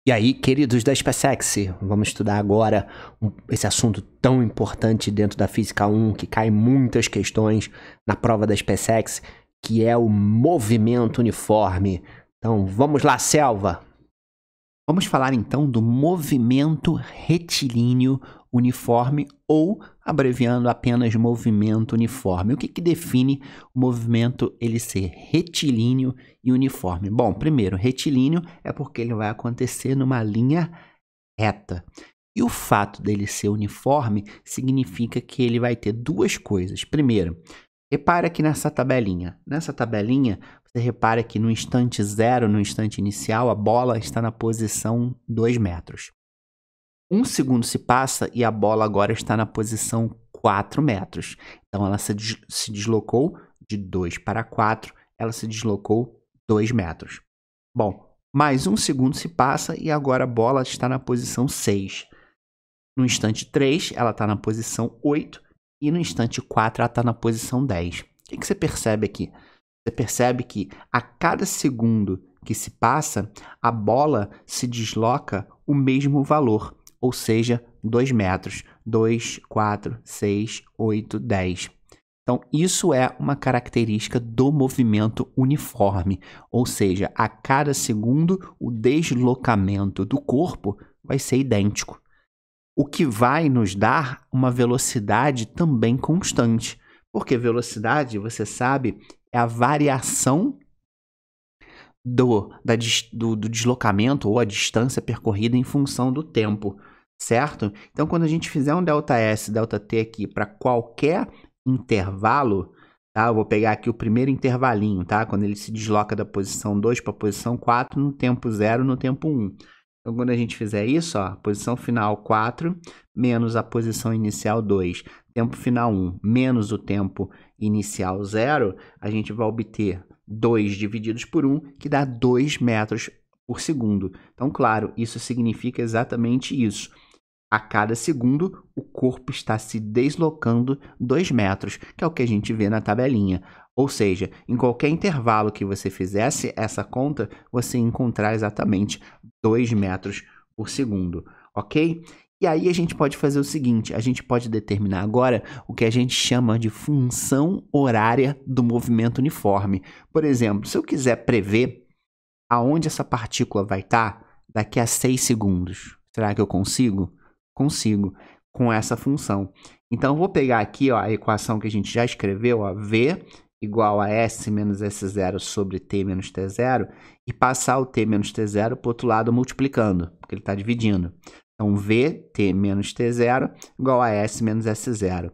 E aí, queridos da SpaceX, vamos estudar agora esse assunto tão importante dentro da Física 1, que cai muitas questões na prova da SpaceX, que é o movimento uniforme. Então, vamos lá, selva! Vamos falar então do movimento retilíneo uniforme, ou abreviando apenas movimento uniforme. O que define o movimento ele ser retilíneo e uniforme? Bom, primeiro, retilíneo é porque ele vai acontecer numa linha reta. E o fato dele ser uniforme significa que ele vai ter duas coisas. Primeiro, repara aqui nessa tabelinha. Nessa tabelinha, você repara que no instante zero, no instante inicial, a bola está na posição 2 metros. 1 segundo se passa e a bola agora está na posição 4 metros. Então, ela se deslocou de 2 para 4, ela se deslocou 2 metros. Bom, mais 1 segundo se passa e agora a bola está na posição 6. No instante 3, ela está na posição 8 e no instante 4, ela está na posição 10. O que você percebe aqui? Você percebe que a cada segundo que se passa, a bola se desloca o mesmo valor, ou seja, 2 metros. 2, 4, 6, 8, 10. Então, isso é uma característica do movimento uniforme, ou seja, a cada segundo o deslocamento do corpo vai ser idêntico, o que vai nos dar uma velocidade também constante, porque velocidade, você sabe, é a variação do deslocamento ou a distância percorrida em função do tempo, certo? Então, quando a gente fizer um ΔS, ΔT aqui para qualquer intervalo, tá? Eu vou pegar aqui o primeiro intervalinho, tá? Quando ele se desloca da posição 2 para a posição 4 no tempo 0, no tempo 1. Então, quando a gente fizer isso, ó, posição final 4 menos a posição inicial 2, tempo final 1 menos o tempo inicial 0, a gente vai obter 2 divididos por 1, que dá 2 metros por segundo. Então, claro, isso significa exatamente isso. A cada segundo, o corpo está se deslocando 2 metros, que é o que a gente vê na tabelinha. Ou seja, em qualquer intervalo que você fizesse essa conta, você encontrar exatamente 2 metros por segundo, ok? E aí a gente pode fazer o seguinte, a gente pode determinar agora o que a gente chama de função horária do movimento uniforme. Por exemplo, se eu quiser prever aonde essa partícula vai estar daqui a 6 segundos, será que eu consigo? Consigo, com essa função. Então, eu vou pegar aqui ó, a equação que a gente já escreveu, ó, V igual a S menos S0 sobre T menos T0, e passar o T menos T0 para o outro lado multiplicando, porque ele está dividindo. Então, VT menos T0 igual a S menos S0.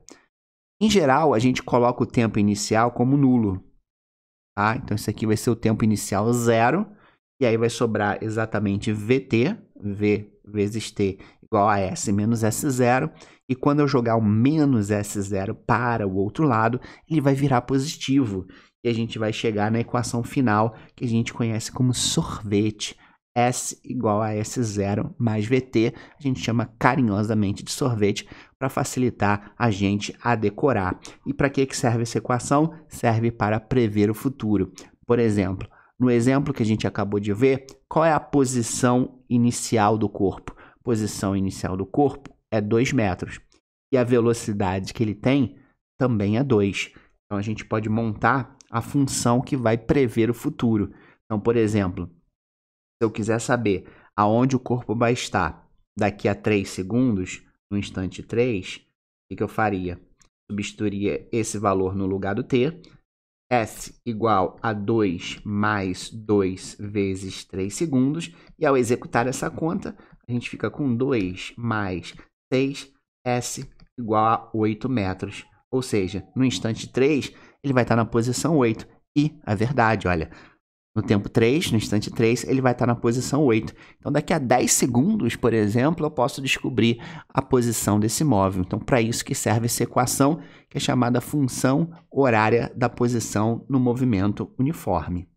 Em geral, a gente coloca o tempo inicial como nulo. Tá? Então, isso aqui vai ser o tempo inicial 0, e aí vai sobrar exatamente VT, V vezes T, igual a S menos S0, e quando eu jogar o menos S0 para o outro lado, ele vai virar positivo, e a gente vai chegar na equação final, que a gente conhece como sorvete, S igual a S0 mais VT, a gente chama carinhosamente de sorvete, para facilitar a gente a decorar. E para que serve essa equação? Serve para prever o futuro. Por exemplo, no exemplo que a gente acabou de ver, qual é a posição inicial do corpo? A posição inicial do corpo é 2 metros. E a velocidade que ele tem também é 2. Então, a gente pode montar a função que vai prever o futuro. Então, por exemplo, se eu quiser saber aonde o corpo vai estar daqui a 3 segundos, no instante 3, o que eu faria? Substituiria esse valor no lugar do T, S igual a 2 mais 2 vezes 3 segundos, e ao executar essa conta, a gente fica com 2 mais 6, S igual a 8 metros. Ou seja, no instante 3, ele vai estar na posição 8. E a verdade, olha, no tempo 3, no instante 3, ele vai estar na posição 8. Então, daqui a 10 segundos, por exemplo, eu posso descobrir a posição desse móvel. Então, para isso que serve essa equação, que é chamada função horária da posição no movimento uniforme.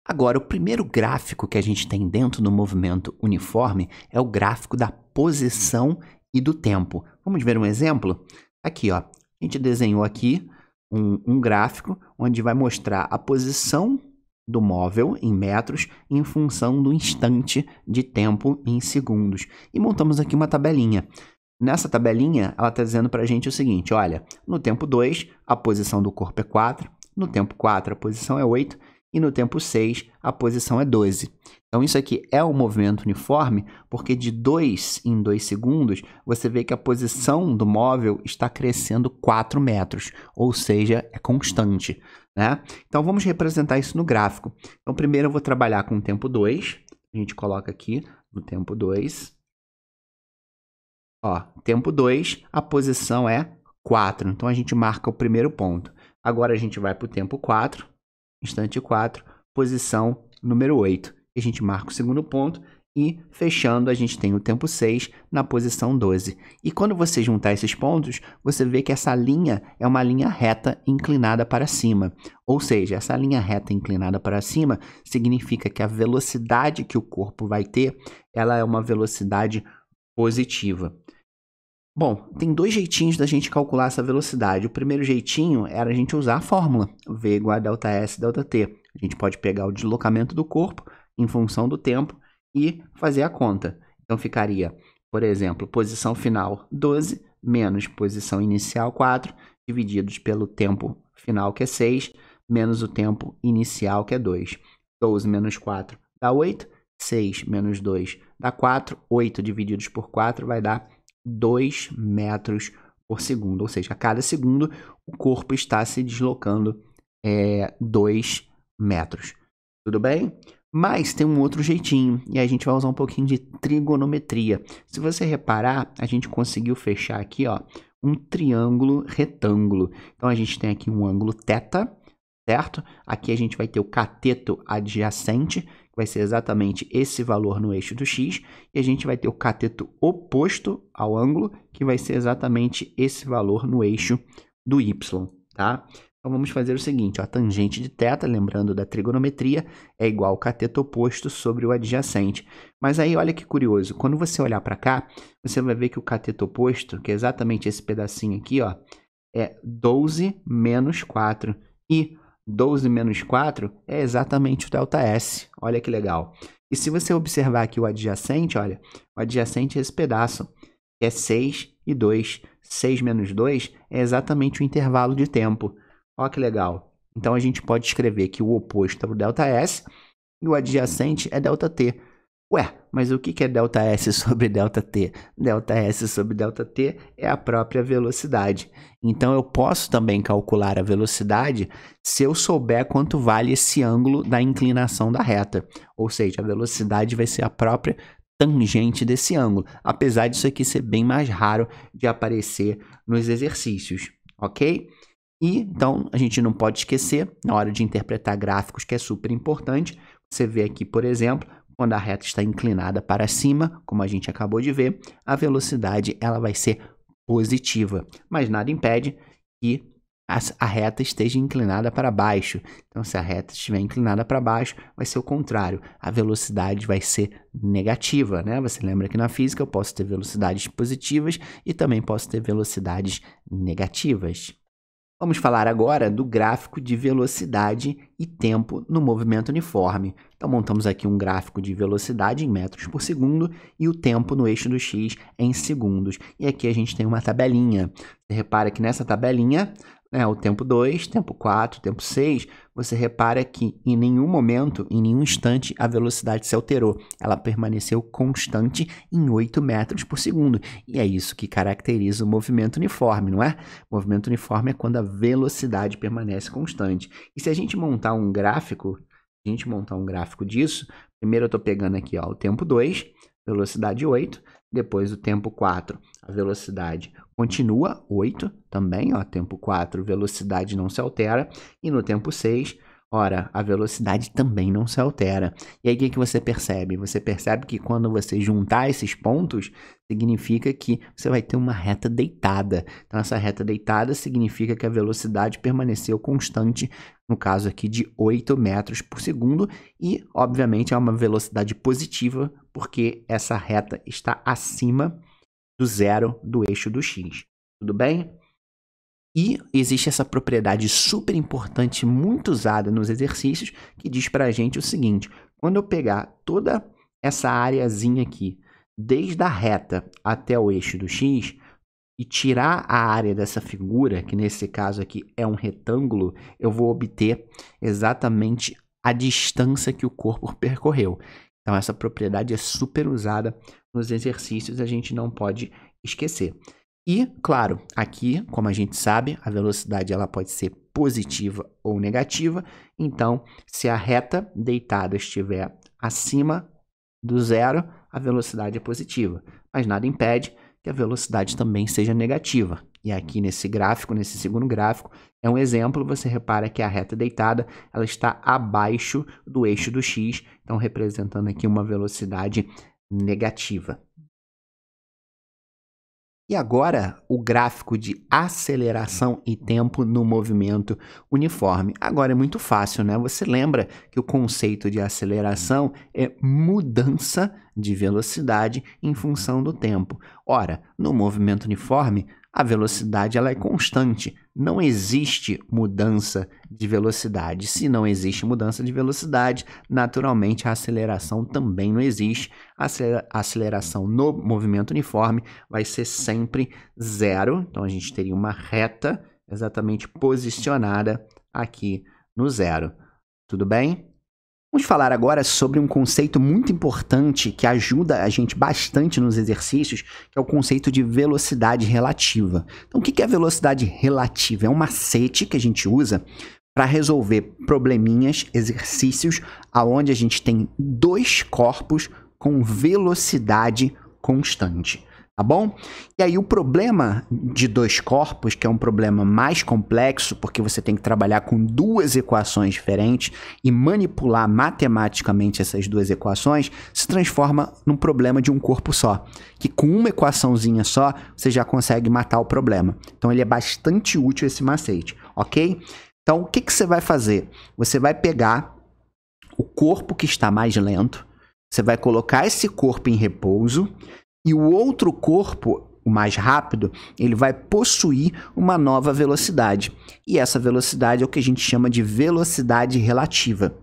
Agora, o primeiro gráfico que a gente tem dentro do movimento uniforme é o gráfico da posição e do tempo. Vamos ver um exemplo? Aqui, ó, a gente desenhou aqui um gráfico onde vai mostrar a posição do móvel em metros em função do instante de tempo em segundos. E montamos aqui uma tabelinha. Nessa tabelinha, ela está dizendo para a gente o seguinte, olha, no tempo 2, a posição do corpo é 4, no tempo 4, a posição é 8, e no tempo 6, a posição é 12. Então, isso aqui é um movimento uniforme, porque de 2 em 2 segundos, você vê que a posição do móvel está crescendo 4 metros, ou seja, é constante, né? Então, vamos representar isso no gráfico. Então, primeiro eu vou trabalhar com o tempo 2, a gente coloca aqui no tempo 2. Ó, tempo 2, a posição é 4, então a gente marca o primeiro ponto. Agora a gente vai para o tempo 4, instante 4, posição número 8. A gente marca o segundo ponto e, fechando, a gente tem o tempo 6 na posição 12. E quando você juntar esses pontos, você vê que essa linha é uma linha reta inclinada para cima. Ou seja, essa linha reta inclinada para cima significa que a velocidade que o corpo vai ter, ela é uma velocidade positiva. Bom, tem dois jeitinhos da gente calcular essa velocidade. O primeiro jeitinho era a gente usar a fórmula V igual a ΔS ΔT. A gente pode pegar o deslocamento do corpo em função do tempo e fazer a conta. Então, ficaria, por exemplo, posição final 12 menos posição inicial 4, divididos pelo tempo final, que é 6, menos o tempo inicial, que é 2. 12 menos 4 dá 8, 6 menos 2 dá 4, 8 divididos por 4 vai dar 2 metros por segundo, ou seja, a cada segundo o corpo está se deslocando 2 metros. Tudo bem? Mas tem um outro jeitinho, e a gente vai usar um pouquinho de trigonometria. Se você reparar, a gente conseguiu fechar aqui, ó, um triângulo retângulo. Então, a gente tem aqui um ângulo θ, certo? Aqui a gente vai ter o cateto adjacente, que vai ser exatamente esse valor no eixo do x, e a gente vai ter o cateto oposto ao ângulo, que vai ser exatamente esse valor no eixo do y, tá? Então, vamos fazer o seguinte, ó, a tangente de θ, lembrando da trigonometria, é igual ao cateto oposto sobre o adjacente. Mas aí, olha que curioso, quando você olhar para cá, você vai ver que o cateto oposto, que é exatamente esse pedacinho aqui, ó, é 12 menos 4, e 12 menos 4 é exatamente o ΔS. Olha que legal. E se você observar aqui o adjacente, olha, o adjacente é esse pedaço, que é 6 e 2. 6 menos 2 é exatamente o intervalo de tempo. Olha que legal. Então, a gente pode escrever que o oposto é o ΔS e o adjacente é ΔT. Ué, mas o que é ΔS sobre ΔT? ΔS sobre ΔT é a própria velocidade. Então, eu posso também calcular a velocidade se eu souber quanto vale esse ângulo da inclinação da reta. Ou seja, a velocidade vai ser a própria tangente desse ângulo, apesar disso aqui ser bem mais raro de aparecer nos exercícios, ok? E, então, a gente não pode esquecer, na hora de interpretar gráficos, que é super importante, você vê aqui, por exemplo, quando a reta está inclinada para cima, como a gente acabou de ver, a velocidade ela vai ser positiva, mas nada impede que a reta esteja inclinada para baixo. Então, se a reta estiver inclinada para baixo, vai ser o contrário, a velocidade vai ser negativa, né? Você lembra que na física eu posso ter velocidades positivas e também posso ter velocidades negativas. Vamos falar agora do gráfico de velocidade e tempo no movimento uniforme. Então, montamos aqui um gráfico de velocidade em metros por segundo e o tempo no eixo do x em segundos. E aqui a gente tem uma tabelinha. Você repara que nessa tabelinha, o tempo 2, tempo 4, tempo 6, você repara que em nenhum momento, em nenhum instante, a velocidade se alterou. Ela permaneceu constante em 8 metros por segundo. E é isso que caracteriza o movimento uniforme, não é? O movimento uniforme é quando a velocidade permanece constante. E se a gente montar um gráfico, disso, primeiro eu estou pegando aqui o tempo 2, velocidade 8, depois o tempo 4, a velocidade continua 8 também, tempo 4, velocidade não se altera, e no tempo 6, ora, a velocidade também não se altera. E aí o que você percebe? Você percebe que quando você juntar esses pontos, significa que você vai ter uma reta deitada. Então, essa reta deitada significa que a velocidade permaneceu constante, no caso aqui de 8 metros por segundo, e, obviamente, é uma velocidade positiva, porque essa reta está acima do zero do eixo do x. Tudo bem? E existe essa propriedade super importante, muito usada nos exercícios, que diz para a gente o seguinte: quando eu pegar toda essa areazinha aqui, desde a reta até o eixo do x, e tirar a área dessa figura, que nesse caso aqui é um retângulo, eu vou obter exatamente a distância que o corpo percorreu. Então, essa propriedade é super usada nos exercícios, a gente não pode esquecer. E, claro, aqui, como a gente sabe, a velocidade ela pode ser positiva ou negativa. Então, se a reta deitada estiver acima do zero, a velocidade é positiva. Mas nada impede que a velocidade também seja negativa. E aqui nesse gráfico, nesse segundo gráfico, é um exemplo. Você repara que a reta deitada ela está abaixo do eixo do x, então representando aqui uma velocidade negativa. E agora, o gráfico de aceleração e tempo no movimento uniforme. Agora é muito fácil, né? Você lembra que o conceito de aceleração é mudança de velocidade em função do tempo. Ora, no movimento uniforme, a velocidade ela é constante. Não existe mudança de velocidade. Se não existe mudança de velocidade, naturalmente a aceleração também não existe. A aceleração no movimento uniforme vai ser sempre zero. Então, a gente teria uma reta exatamente posicionada aqui no zero. Tudo bem? Vamos falar agora sobre um conceito muito importante que ajuda a gente bastante nos exercícios, que é o conceito de velocidade relativa. Então, o que é velocidade relativa? É um macete que a gente usa para resolver probleminhas, exercícios, onde a gente tem dois corpos com velocidade constante. Tá bom? E aí o problema de dois corpos, que é um problema mais complexo, porque você tem que trabalhar com duas equações diferentes e manipular matematicamente essas duas equações, se transforma num problema de um corpo só, que com uma equaçãozinha só, você já consegue matar o problema. Então ele é bastante útil esse macete, ok? Então o que você vai fazer? Você vai pegar o corpo que está mais lento, você vai colocar esse corpo em repouso, e o outro corpo, o mais rápido, ele vai possuir uma nova velocidade. E essa velocidade é o que a gente chama de velocidade relativa.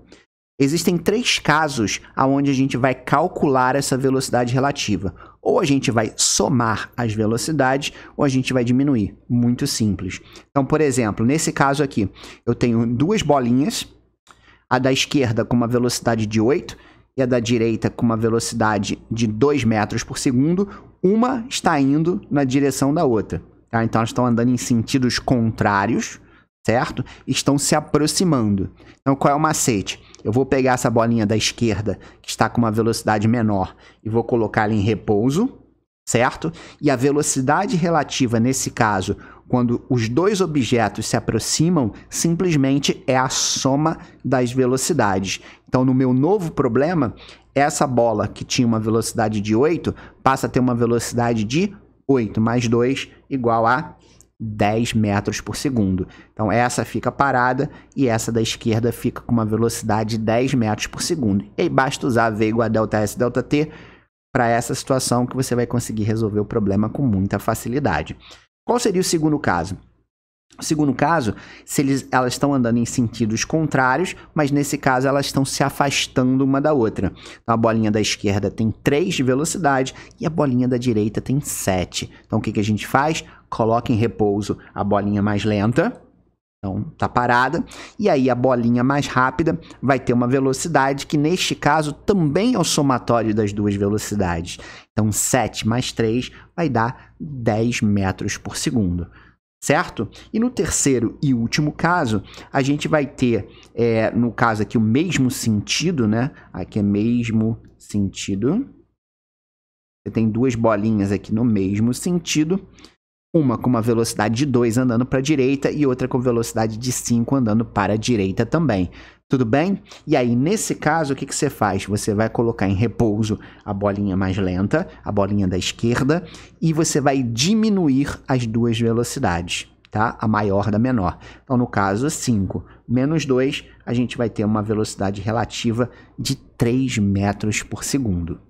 Existem três casos onde a gente vai calcular essa velocidade relativa. Ou a gente vai somar as velocidades, ou a gente vai diminuir. Muito simples. Então, por exemplo, nesse caso aqui, eu tenho duas bolinhas, a da esquerda com uma velocidade de 8, e a da direita com uma velocidade de 2 metros por segundo, uma está indo na direção da outra. Tá? Então, elas estão andando em sentidos contrários, certo? Estão se aproximando. Então, qual é o macete? Eu vou pegar essa bolinha da esquerda, que está com uma velocidade menor, e vou colocar ela em repouso, certo? E a velocidade relativa, nesse caso, quando os dois objetos se aproximam, simplesmente é a soma das velocidades. Então, no meu novo problema, essa bola que tinha uma velocidade de 8 passa a ter uma velocidade de 8 mais 2 igual a 10 metros por segundo. Então, essa fica parada e essa da esquerda fica com uma velocidade de 10 metros por segundo. E aí, basta usar V igual a ΔS ΔT para essa situação que você vai conseguir resolver o problema com muita facilidade. Qual seria o segundo caso? O segundo caso, elas estão andando em sentidos contrários, mas nesse caso elas estão se afastando uma da outra. Então a bolinha da esquerda tem 3 de velocidade e a bolinha da direita tem 7. Então o que a gente faz? Coloca em repouso a bolinha mais lenta, então tá parada, e aí a bolinha mais rápida vai ter uma velocidade que neste caso também é o somatório das duas velocidades. Então 7 mais 3 vai dar 10 metros por segundo. Certo? E no terceiro e último caso, a gente vai ter, no caso aqui, o mesmo sentido, né? Aqui é mesmo sentido. Você tem duas bolinhas aqui no mesmo sentido. Uma com uma velocidade de 2 andando para a direita e outra com velocidade de 5 andando para a direita também. Tudo bem? E aí, nesse caso, o que você faz? Você vai colocar em repouso a bolinha mais lenta, a bolinha da esquerda, e você vai diminuir as duas velocidades, tá? A maior da menor. Então, no caso, 5 menos 2, a gente vai ter uma velocidade relativa de 3 metros por segundo.